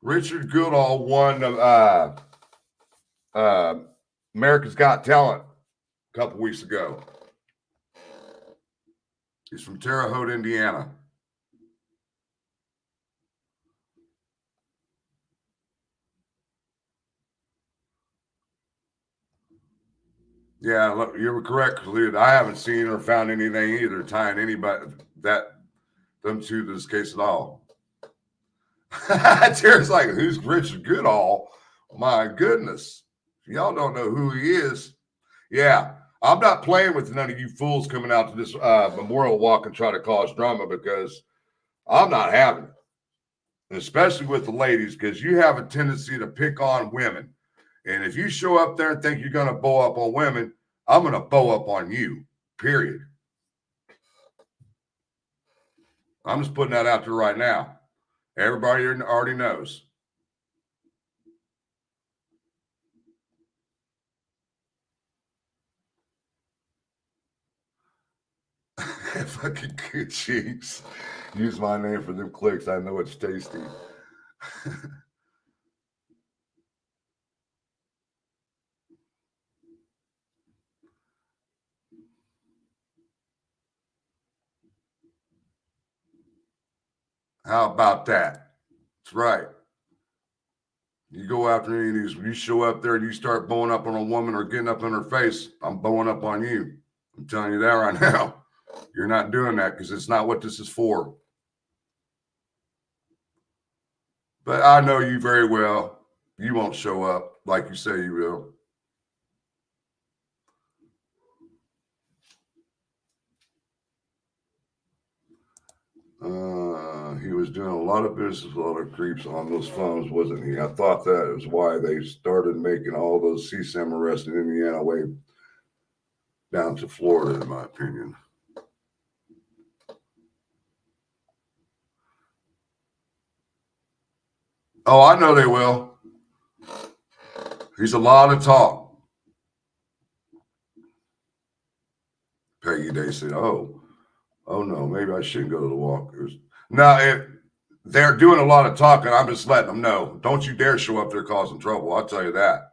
Richard Goodall won America's Got Talent a couple weeks ago. He's from Terre Haute, Indiana. Yeah, look, you were correct, Khalid. I haven't seen or found anything either tying anybody them to this case at all. Tara's like, who's Richard Goodall? My goodness. If y'all don't know who he is. Yeah, I'm not playing with none of you fools coming out to this memorial walk and try to cause drama, because I'm not having it. And especially with the ladies, because you have a tendency to pick on women. And if you show up there and think you're going to bow up on women, I'm going to bow up on you, period. I'm just putting that out there right now. Everybody already knows. Fucking good cheeks. Use my name for them clicks. I know it's tasty. How about that? That's right. You go after any of these, you show up there and you start bowing up on a woman or getting up in her face, I'm bowing up on you. I'm telling you that right now. You're not doing that, because it's not what this is for. But I know you very well. You won't show up like you say you will. He was doing a lot of business with a lot of creeps on those phones, wasn't he? I thought that was why they started making all those CSAM arrests in Indiana way down to Florida, in my opinion. Oh, I know they will. He's a lot of talk. Peggy Day said, oh no, maybe I shouldn't go to the walk. No, they're doing a lot of talking. I'm just letting them know. Don't you dare show up there causing trouble. I'll tell you that.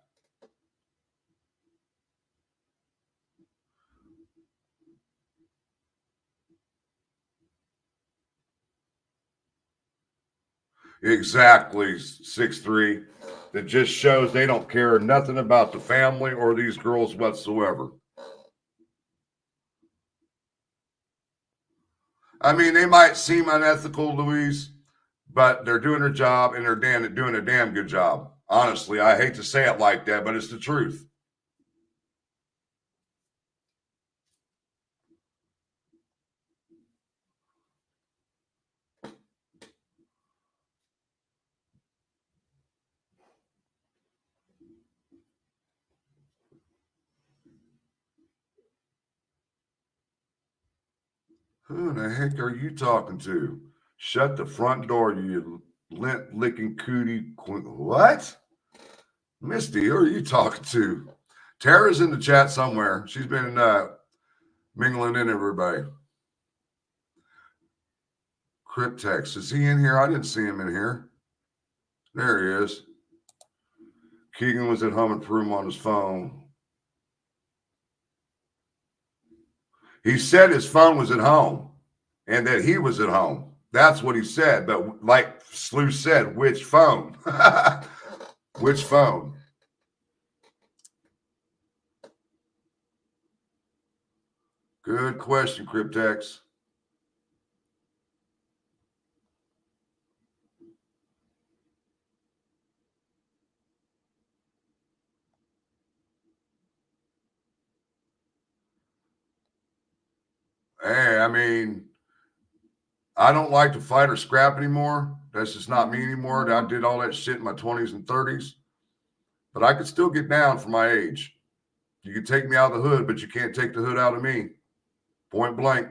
Exactly, 6'3". That just shows they don't care nothing about the family or these girls whatsoever. I mean, they might seem unethical, Louise, but they're doing their job, and they're doing a damn good job. Honestly, I hate to say it like that, but it's the truth. Who the heck are you talking to? Shut the front door, you lint licking cootie. What? Misty, who are you talking to? Tara's in the chat somewhere. She's been mingling in everybody. Cryptex, is he in here? I didn't see him in here. There he is. Keegan was at home in Peru on his phone. He said his phone was at home and that he was at home. That's what he said. But like Slew said, which phone? Which phone? Good question, Cryptex. Hey, I mean, I don't like to fight or scrap anymore. That's just not me anymore. I did all that shit in my 20s and 30s. But I could still get down for my age. You can take me out of the hood, but you can't take the hood out of me. Point blank.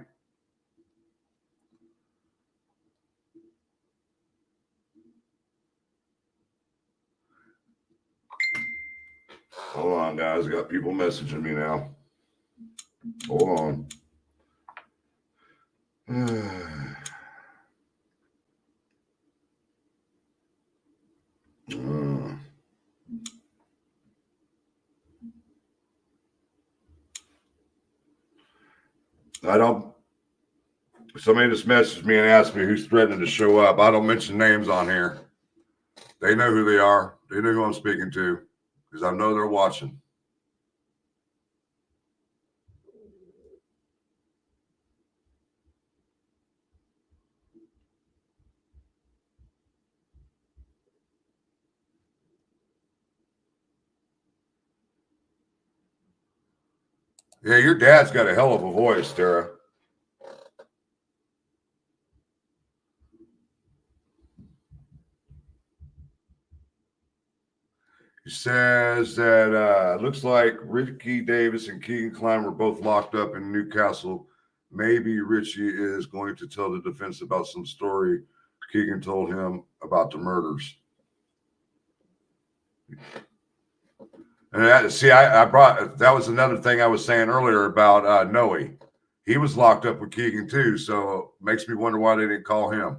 Hold on, guys. I got people messaging me now. Hold on. I don't. Somebody just messaged me and asked me who's threatening to show up. I don't mention names on here. They know who they are. They know who I'm speaking to because I know they're watching. Yeah, your dad's got a hell of a voice, Tara. He says that looks like Ricky Davis and Keegan Klein were both locked up in Newcastle. Maybe Richie is going to tell the defense about some story Keegan told him about the murders. And I brought that was another thing I was saying earlier about Noe. He was locked up with Keegan too, so it makes me wonder why they didn't call him.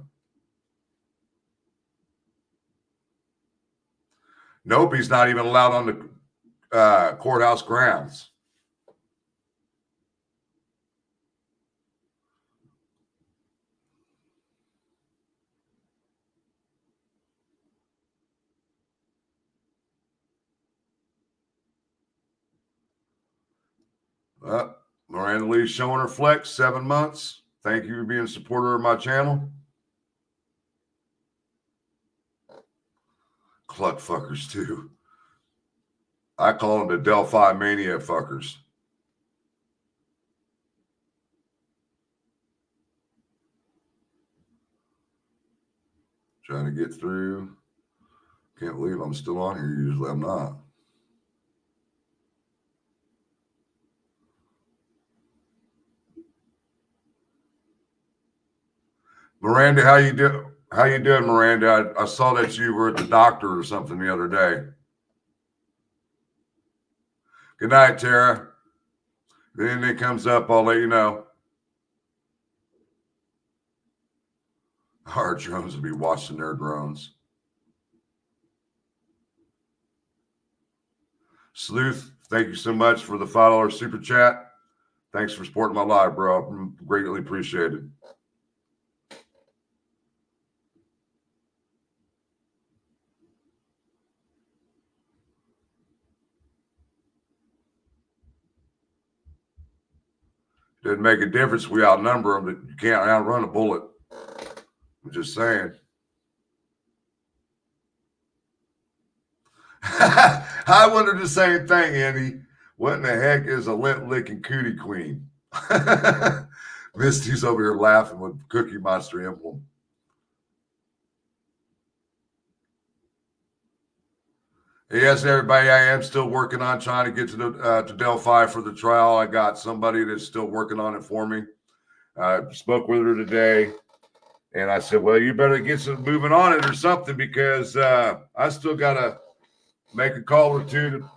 Nope, he's not even allowed on the courthouse grounds. Miranda Lee's showing her flex, 7 months. Thank you for being a supporter of my channel. Cluck fuckers, too. I call them the Delphi Mania fuckers. Trying to get through. Can't believe I'm still on here. Usually I'm not. Miranda, how you doing? How you doing, Miranda? I saw that you were at the doctor or something the other day. Good night, Tara. If anything comes up, I'll let you know. Our drones will be watching their drones. Sleuth, thank you so much for the $5 super chat. Thanks for supporting my live, bro. Greatly appreciated. Doesn't make a difference. We outnumber them, but you can't outrun a bullet. I'm just saying. I wondered the same thing, Andy. What in the heck is a lint-licking cootie queen? Misty's over here laughing with Cookie Monster emblem. Yes, everybody, I am still working on trying to get to Delphi for the trial. I got somebody that's still working on it for me. I spoke with her today, and I said, well, you better get some moving on it or something because I still got to make a call or two to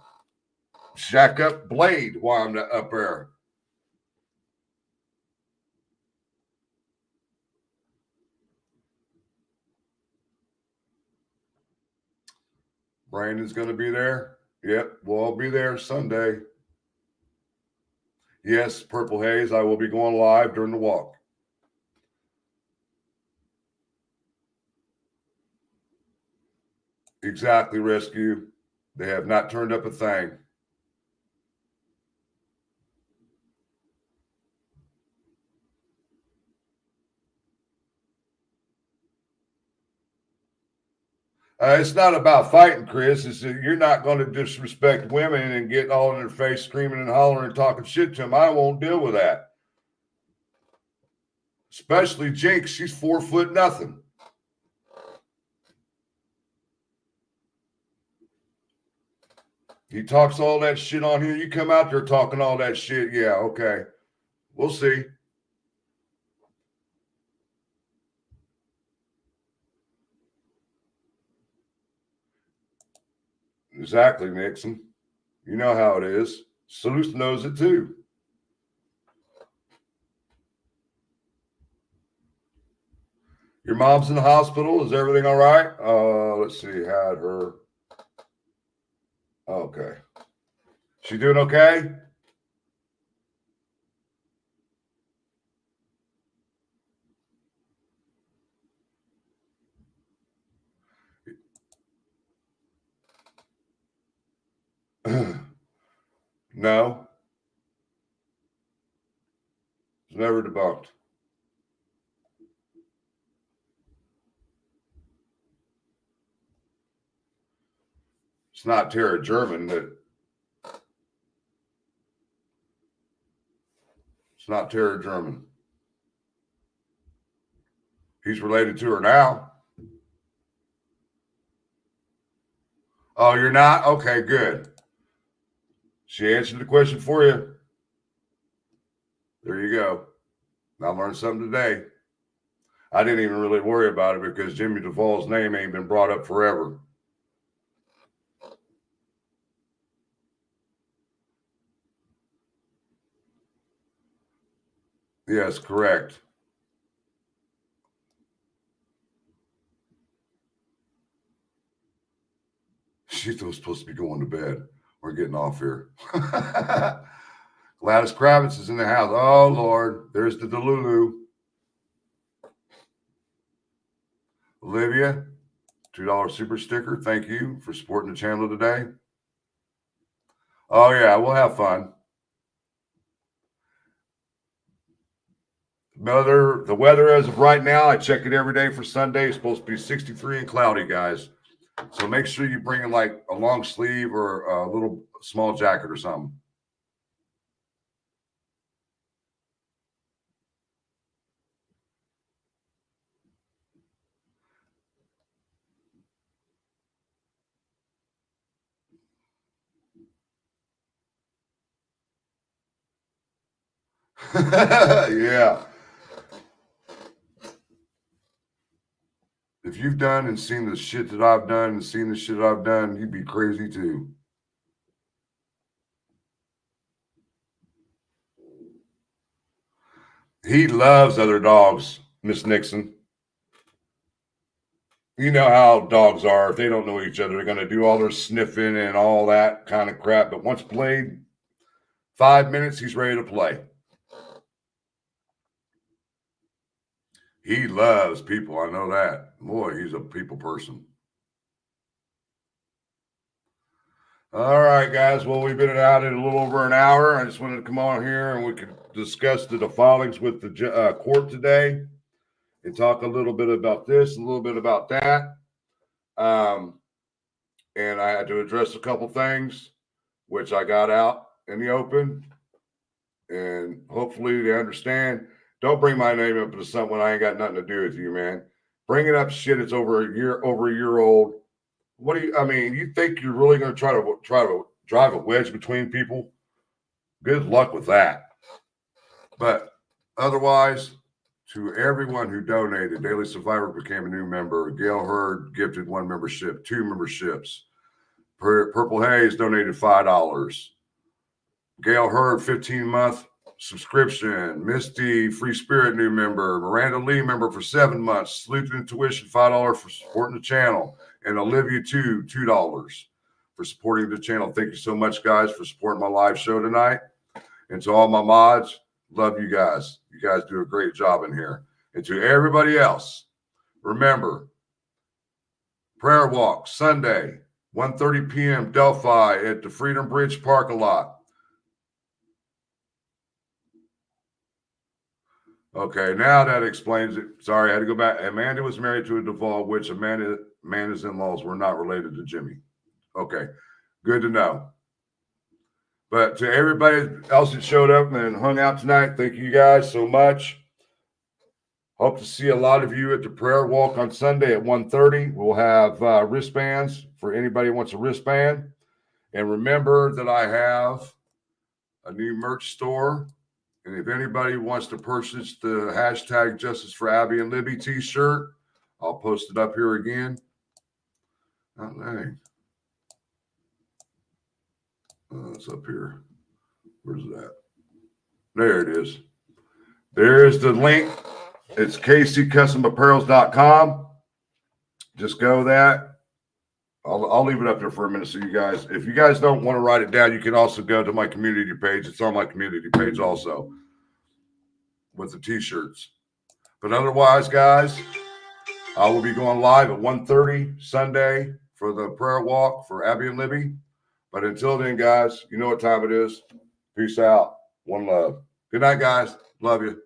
shack up Blade while I'm up there. Brandon's going to be there. Yep, we'll all be there Sunday. Yes, Purple Haze, I will be going live during the walk. Exactly, Rescue. They have not turned up a thing. It's not about fighting, Chris. It's that you're not going to disrespect women and get all in their face, screaming and hollering and talking shit to them. I won't deal with that. Especially Jinx. She's 4 foot nothing. He talks all that shit on here. You come out there talking all that shit. Yeah, okay. We'll see. Exactly, Nixon. You know how it is. Salute knows it too. Your mom's in the hospital. Is everything all right? Let's see. Had her. Okay. She doing okay? No. It's never debunked. It's not Tara German that. It's not Tara German. He's related to her now. Oh, you're not? Okay, good. She answered the question for you. There you go. I learned something today. I didn't even really worry about it because Jimmy Duvall's name ain't been brought up forever. Yes, correct. She's supposed to be going to bed. We're getting off here. Gladys Kravitz is in the house. Oh, Lord. There's the Delulu. Olivia, $2 super sticker. Thank you for supporting the channel today. Oh, yeah, we'll have fun. The weather as of right now, I check it every day for Sunday. It's supposed to be 63 and cloudy, guys. So make sure you bring in like a long sleeve or a little small jacket or something. Yeah. If you've done and seen the shit that I've done and seen the shit I've done, you'd be crazy too. He loves other dogs, Miss Nixon. You know how dogs are. If they don't know each other, they're going to do all their sniffing and all that kind of crap. But once played, 5 minutes, he's ready to play. He loves people. I know that. Boy, he's a people person. All right, guys. Well, we've been out in a little over an hour. I just wanted to come on here and we could discuss the filings with the court today and talk a little bit about this, a little bit about that. And I had to address a couple things, which I got out in the open. And hopefully they understand. Don't bring my name up into something I ain't got nothing to do with you, man. Bringing up shit that's over a year old. What do you? I mean, you think you're really going to try to drive a wedge between people? Good luck with that. But otherwise, to everyone who donated, Daily Survivor became a new member. Gail Hurd gifted 1 membership, 2 memberships. Purple Haze donated $5. Gail Hurd, 15-month subscription. Misty, Free Spirit, new member. Miranda Lee, member for 7 months. Sleuth Intuition, $5 for supporting the channel. And Olivia, $2 for supporting the channel. Thank you so much, guys, for supporting my live show tonight. And to all my mods, love you guys. You guys do a great job in here. And to everybody else, remember, prayer walk, Sunday, 1:30 p.m., Delphi at the Freedom Bridge parking lot. Okay, now that explains it. Sorry, I had to go back. Amanda was married to a Duvall, which Amanda's in-laws were not related to Jimmy. Okay, good to know. But to everybody else that showed up and hung out tonight, thank you guys so much. Hope to see a lot of you at the prayer walk on Sunday at 1:30. We'll have wristbands for anybody who wants a wristband. And remember that I have a new merch store. And if anybody wants to purchase the hashtag Justice for Abby and Libby t-shirt, I'll post it up here again. Oh, dang. That's up here. Where's that? There it is. There's the link. It's kccustomapparels.com. Just go that. I'll leave it up there for a minute so you guys, if you guys don't want to write it down, you can also go to my community page. It's on my community page also with the t-shirts. But otherwise, guys, I will be going live at 1:30 Sunday for the prayer walk for Abby and Libby. But until then, guys, you know what time it is. Peace out. One love. Good night, guys. Love you.